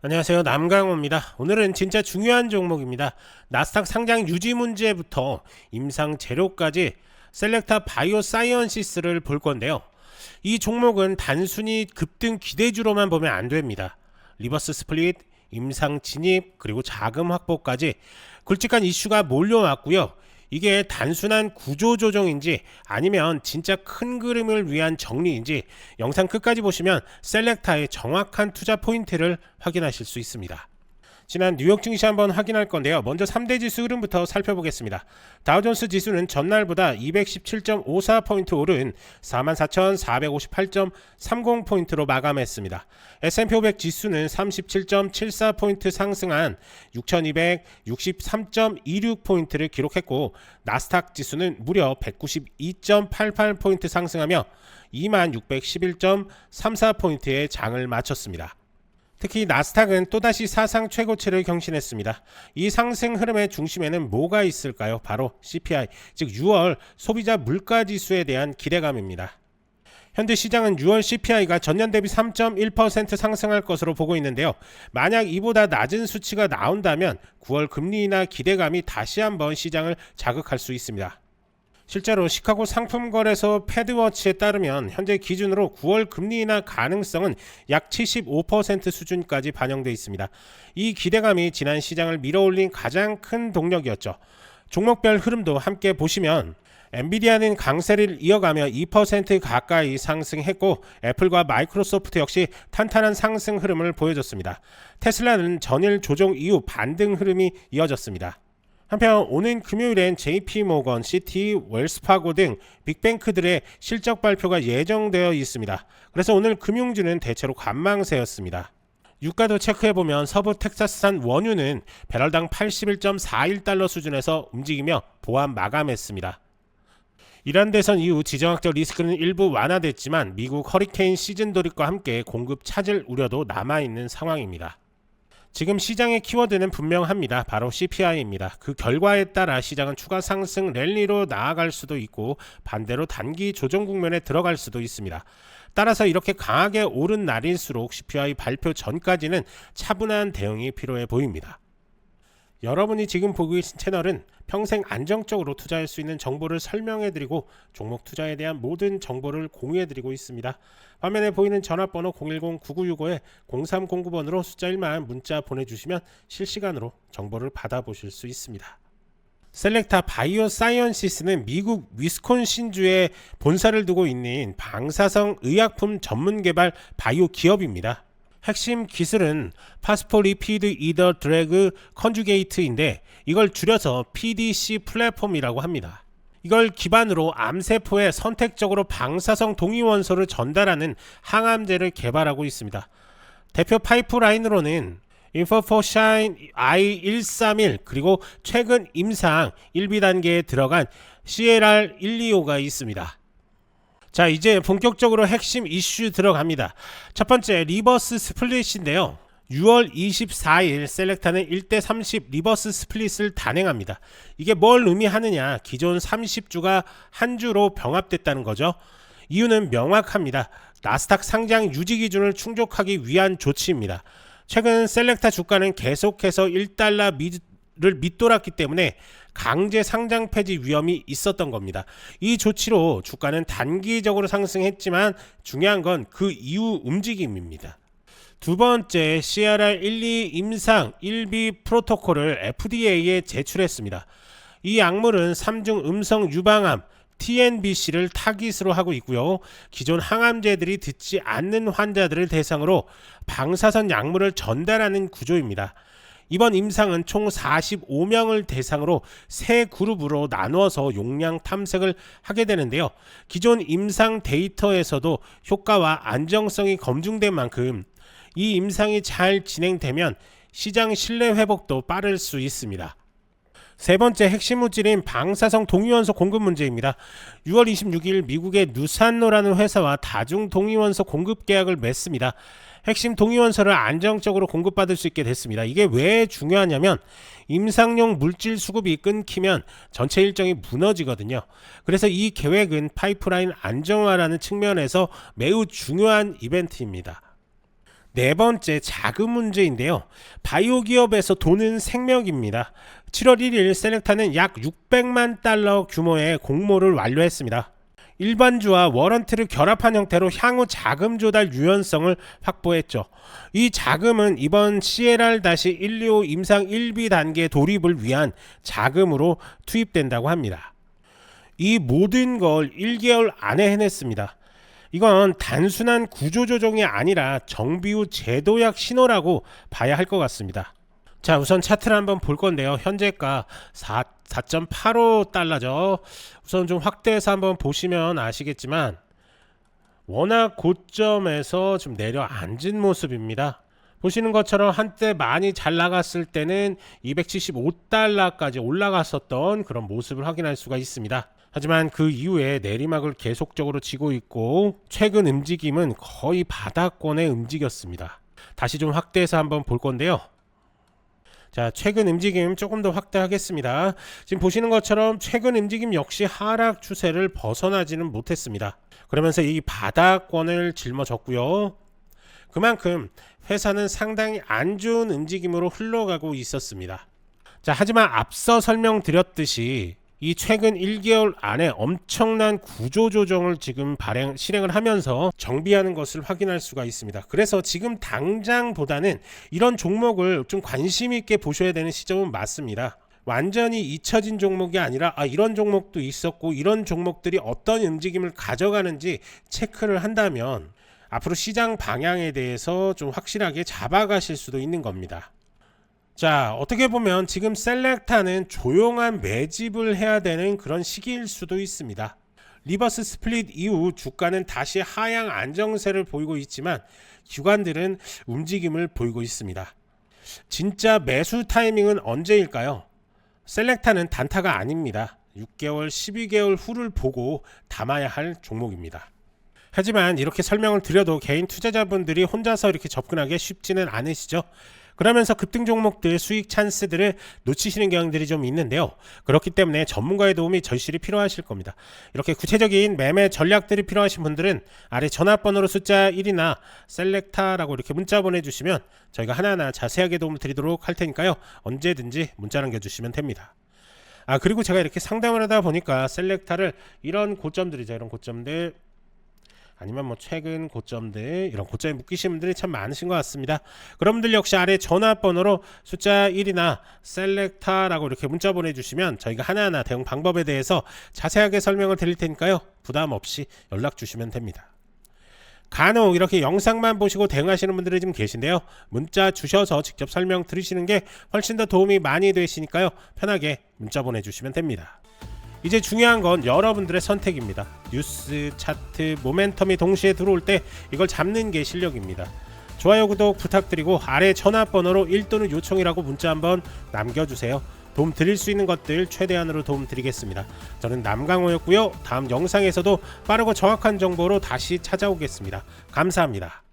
안녕하세요, 남강호입니다. 오늘은 진짜 중요한 종목입니다. 나스닥 상장 유지 문제부터 임상 재료까지 셀렉타 바이오사이언시스를 볼 건데요. 이 종목은 단순히 급등 기대주로만 보면 안 됩니다. 리버스 스플릿, 임상 진입, 그리고 자금 확보까지 굵직한 이슈가 몰려왔고요. 이게 단순한 구조 조정인지 아니면 진짜 큰 그림을 위한 정리인지 영상 끝까지 보시면 셀렉타의 정확한 투자 포인트를 확인하실 수 있습니다. 지난 뉴욕 증시 한번 확인할 건데요. 먼저 3대 지수 흐름부터 살펴보겠습니다. 다우존스 지수는 전날보다 217.54포인트 오른 44,458.30포인트로 마감했습니다. S&P 500 지수는 37.74포인트 상승한 6,263.26포인트를 기록했고, 나스닥 지수는 무려 192.88포인트 상승하며 2611.34포인트의 장을 마쳤습니다. 특히 나스닥은 또다시 사상 최고치를 경신했습니다. 이 상승 흐름의 중심에는 뭐가 있을까요? 바로 CPI, 즉 6월 소비자 물가지수에 대한 기대감입니다. 현재 시장은 6월 CPI가 전년 대비 3.1% 상승할 것으로 보고 있는데요. 만약 이보다 낮은 수치가 나온다면 9월 금리 인하 기대감이 다시 한번 시장을 자극할 수 있습니다. 실제로 시카고 상품거래소 패드워치에 따르면 현재 기준으로 9월 금리 인하 가능성은 약 75% 수준까지 반영되어 있습니다. 이 기대감이 지난 시장을 밀어올린 가장 큰 동력이었죠. 종목별 흐름도 함께 보시면 엔비디아는 강세를 이어가며 2% 가까이 상승했고, 애플과 마이크로소프트 역시 탄탄한 상승 흐름을 보여줬습니다. 테슬라는 전일 조정 이후 반등 흐름이 이어졌습니다. 한편 오는 금요일엔 JP모건, 시티, 웰스파고 등 빅뱅크들의 실적 발표가 예정되어 있습니다. 그래서 오늘 금융주는 대체로 관망세였습니다. 유가도 체크해보면 서부 텍사스산 원유는 배럴당 81.41달러 수준에서 움직이며 보합 마감했습니다. 이란 대선 이후 지정학적 리스크는 일부 완화됐지만 미국 허리케인 시즌 돌입과 함께 공급 차질 우려도 남아있는 상황입니다. 지금 시장의 키워드는 분명합니다. 바로 CPI입니다. 그 결과에 따라 시장은 추가 상승 랠리로 나아갈 수도 있고, 반대로 단기 조정 국면에 들어갈 수도 있습니다. 따라서 이렇게 강하게 오른 날일수록 CPI 발표 전까지는 차분한 대응이 필요해 보입니다. 여러분이 지금 보고 계신 채널은 평생 안정적으로 투자할 수 있는 정보를 설명해드리고 종목 투자에 대한 모든 정보를 공유해드리고 있습니다. 화면에 보이는 전화번호 010-9965-0309번으로 숫자 1만 문자 보내주시면 실시간으로 정보를 받아보실 수 있습니다. 셀렉타 바이오사이언시스는 미국 위스콘신주에 본사를 두고 있는 방사성 의약품 전문 개발 바이오 기업입니다. 핵심 기술은 파스포리피드 이더 드래그 컨주게이트인데 이걸 줄여서 PDC 플랫폼이라고 합니다. 이걸 기반으로 암세포에 선택적으로 방사성 동위원소를 전달하는 항암제를 개발하고 있습니다. 대표 파이프라인으로는 인포포샤인 I131 그리고 최근 임상 1비 단계에 들어간 CLR125가 있습니다. 자, 이제 본격적으로 핵심 이슈 들어갑니다. 첫 번째, 리버스 스플릿인데요. 6월 24일 셀렉타는 1대30 리버스 스플릿을 단행합니다. 이게 뭘 의미하느냐? 기존 30주가 한 주로 병합됐다는 거죠. 이유는 명확합니다. 나스닥 상장 유지 기준을 충족하기 위한 조치입니다. 최근 셀렉타 주가는 계속해서 1달러를 밑돌았기 때문에 강제 상장 폐지 위험이 있었던 겁니다. 이 조치로 주가는 단기적으로 상승했지만 중요한 건 그 이후 움직임입니다. 두 번째, CRR12 임상 1비 프로토콜을 FDA에 제출했습니다. 이 약물은 3중 음성 유방암 TNBC를 타깃으로 하고 있고요. 기존 항암제들이 듣지 않는 환자들을 대상으로 방사선 약물을 전달하는 구조입니다. 이번 임상은 총 45명을 대상으로 세 그룹으로 나누어서 용량 탐색을 하게 되는데요. 기존 임상 데이터에서도 효과와 안정성이 검증된 만큼 이 임상이 잘 진행되면 시장 신뢰 회복도 빠를 수 있습니다. 세 번째, 핵심 물질인 방사성 동위원소 공급 문제입니다. 6월 26일 미국의 누산노라는 회사와 다중 동위원소 공급 계약을 맺습니다. 핵심 동위원소를 안정적으로 공급받을 수 있게 됐습니다. 이게 왜 중요하냐면 임상용 물질 수급이 끊기면 전체 일정이 무너지거든요. 그래서 이 계획은 파이프라인 안정화라는 측면에서 매우 중요한 이벤트입니다. 네 번째, 자금 문제인데요. 바이오 기업에서 돈은 생명입니다. 7월 1일 셀렉타는 약 600만 달러 규모의 공모를 완료했습니다. 일반주와 워런트를 결합한 형태로 향후 자금 조달 유연성을 확보했죠. 이 자금은 이번 CLR-125 임상 1비 단계 돌입을 위한 자금으로 투입된다고 합니다. 이 모든 걸 1개월 안에 해냈습니다. 이건 단순한 구조조정이 아니라 정비 후 제도약 신호라고 봐야 할 것 같습니다. 자, 우선 차트를 한번 볼 건데요. 현재가 4.85달러죠. 우선 좀 확대해서 한번 보시면 아시겠지만 워낙 고점에서 좀 내려앉은 모습입니다. 보시는 것처럼 한때 많이 잘 나갔을 때는 275달러까지 올라갔었던 그런 모습을 확인할 수가 있습니다. 하지만 그 이후에 내리막을 계속적으로 치고 있고 최근 움직임은 거의 바닥권에 움직였습니다. 다시 좀 확대해서 한번 볼 건데요. 자, 최근 움직임 조금 더 확대하겠습니다. 지금 보시는 것처럼 최근 움직임 역시 하락 추세를 벗어나지는 못했습니다. 그러면서 이 바닥권을 짊어졌고요. 그만큼 회사는 상당히 안 좋은 움직임으로 흘러가고 있었습니다. 자, 하지만 앞서 설명드렸듯이 이 최근 1개월 안에 엄청난 구조조정을 지금 실행을 하면서 정비하는 것을 확인할 수가 있습니다. 그래서 지금 당장보다는 이런 종목을 좀 관심 있게 보셔야 되는 시점은 맞습니다. 완전히 잊혀진 종목이 아니라 이런 종목도 있었고 이런 종목들이 어떤 움직임을 가져가는지 체크를 한다면 앞으로 시장 방향에 대해서 좀 확실하게 잡아가실 수도 있는 겁니다. 자, 어떻게 보면 지금 셀렉타는 조용한 매집을 해야 되는 그런 시기일 수도 있습니다. 리버스 스플릿 이후 주가는 다시 하향 안정세를 보이고 있지만 기관들은 움직임을 보이고 있습니다. 진짜 매수 타이밍은 언제일까요? 셀렉타는 단타가 아닙니다. 6개월, 12개월 후를 보고 담아야 할 종목입니다. 하지만 이렇게 설명을 드려도 개인 투자자분들이 혼자서 이렇게 접근하기 쉽지는 않으시죠? 그러면서 급등 종목들 수익 찬스들을 놓치시는 경향들이 좀 있는데요. 그렇기 때문에 전문가의 도움이 절실히 필요하실 겁니다. 이렇게 구체적인 매매 전략들이 필요하신 분들은 아래 전화번호로 숫자 1이나 셀렉타라고 이렇게 문자 보내주시면 저희가 하나하나 자세하게 도움을 드리도록 할 테니까요. 언제든지 문자 남겨주시면 됩니다. 그리고 제가 이렇게 상담을 하다 보니까 셀렉타를 이런 고점들이죠. 이런 고점들 아니면 뭐 최근 고점들 이런 고점에 묶이신 분들이 참 많으신 것 같습니다. 그런 분들 역시 아래 전화번호로 숫자 1이나 셀렉타라고 이렇게 문자 보내주시면 저희가 하나하나 대응 방법에 대해서 자세하게 설명을 드릴 테니까요. 부담 없이 연락 주시면 됩니다. 간혹 이렇게 영상만 보시고 대응하시는 분들이 좀 계신데요. 문자 주셔서 직접 설명 들으시는 게 훨씬 더 도움이 많이 되시니까요. 편하게 문자 보내주시면 됩니다. 이제 중요한 건 여러분들의 선택입니다. 뉴스, 차트, 모멘텀이 동시에 들어올 때 이걸 잡는 게 실력입니다. 좋아요, 구독 부탁드리고 아래 전화번호로 1 또는 요청이라고 문자 한번 남겨주세요. 도움 드릴 수 있는 것들 최대한으로 도움 드리겠습니다. 저는 남강호였고요. 다음 영상에서도 빠르고 정확한 정보로 다시 찾아오겠습니다. 감사합니다.